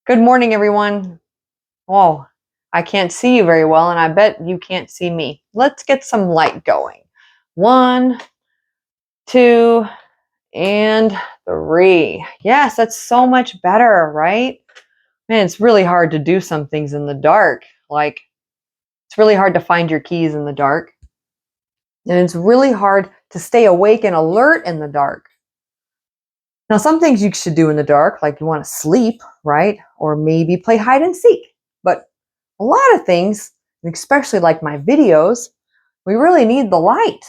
Good morning, everyone. Oh, I can't see you very well, and I bet you can't see me. Let's get some light going. 1, 2, and 3. Yes, that's so much better, right? Man, it's really hard to do some things in the dark. Like, it's really hard to find your keys in the dark. And it's really hard to stay awake and alert in the dark. Now, some things you should do in the dark, like you want to sleep, right? Or maybe play hide and seek. But a lot of things, especially like my videos, we really need the light.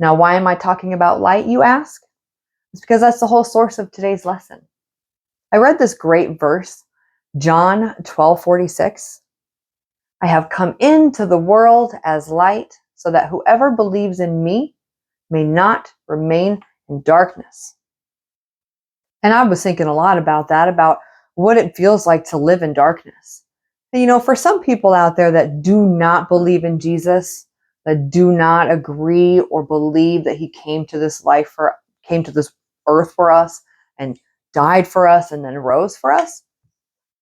Now, why am I talking about light, you ask? It's because that's the whole source of today's lesson. I read this great verse, John 12:46. I have come into the world as light so that whoever believes in me may not remain in darkness. And I was thinking a lot about that, about what it feels like to live in darkness. And, for some people out there that do not believe in Jesus, that do not agree or believe that he came to this earth for us and died for us and then rose for us,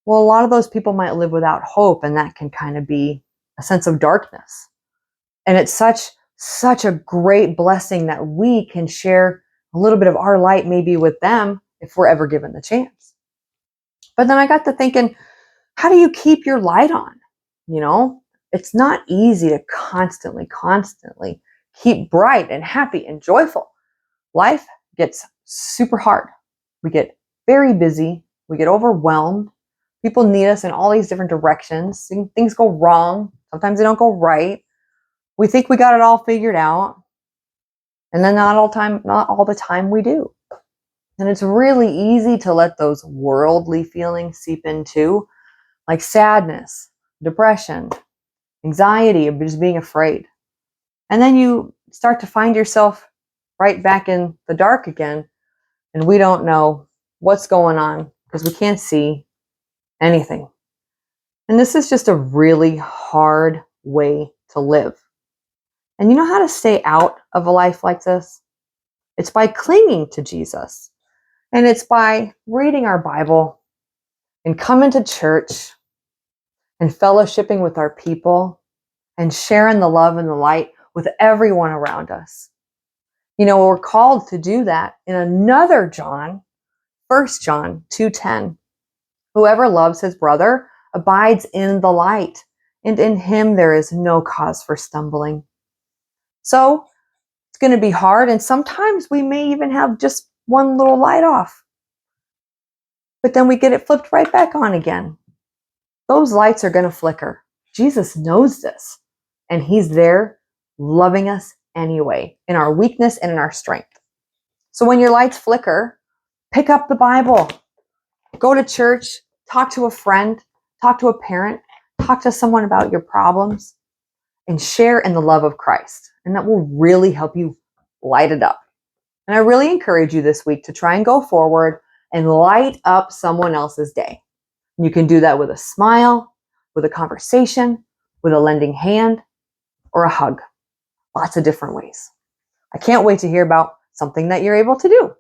well, a lot of those people might live without hope, and that can kind of be a sense of darkness. And it's such a great blessing that we can share a little bit of our light maybe with them if we're ever given the chance. But then I got to thinking, how do you keep your light on? It's not easy to constantly keep bright and happy and joyful. Life gets super hard. We get very busy. We get overwhelmed. People need us in all these different directions. Things go wrong. Sometimes they don't go right. We think we got it all figured out. And then not all the time we do. And it's really easy to let those worldly feelings seep in too, like sadness, depression, anxiety, or just being afraid. And then you start to find yourself right back in the dark again, and we don't know what's going on because we can't see anything. And this is just a really hard way to live. And you know how to stay out of a life like this? It's by clinging to Jesus. And it's by reading our Bible and coming to church and fellowshipping with our people and sharing the love and the light with everyone around us. We're called to do that in another John, 1 John 2:10. Whoever loves his brother abides in the light, and in him there is no cause for stumbling. So it's going to be hard, and sometimes we may even have just one little light off. But then we get it flipped right back on again. Those lights are going to flicker. Jesus knows this, and he's there loving us anyway, in our weakness and in our strength. So when your lights flicker, pick up the Bible, go to church, talk to a friend, talk to a parent, talk to someone about your problems, and share in the love of Christ. And that will really help you light it up. And I really encourage you this week to try and go forward and light up someone else's day. You can do that with a smile, with a conversation, with a lending hand, or a hug. Lots of different ways. I can't wait to hear about something that you're able to do.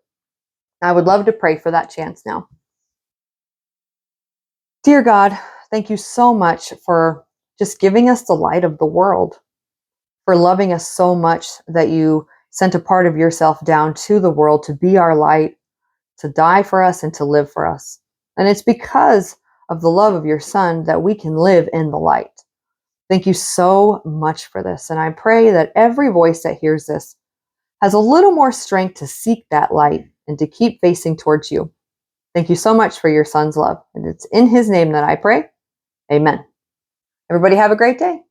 I would love to pray for that chance now. Dear God, thank you so much for just giving us the light of the world, for loving us so much that you sent a part of yourself down to the world to be our light, to die for us and to live for us. And it's because of the love of your Son that we can live in the light. Thank you so much for this. And I pray that every voice that hears this has a little more strength to seek that light and to keep facing towards you. Thank you so much for your Son's love. And it's in his name that I pray. Amen. Everybody have a great day.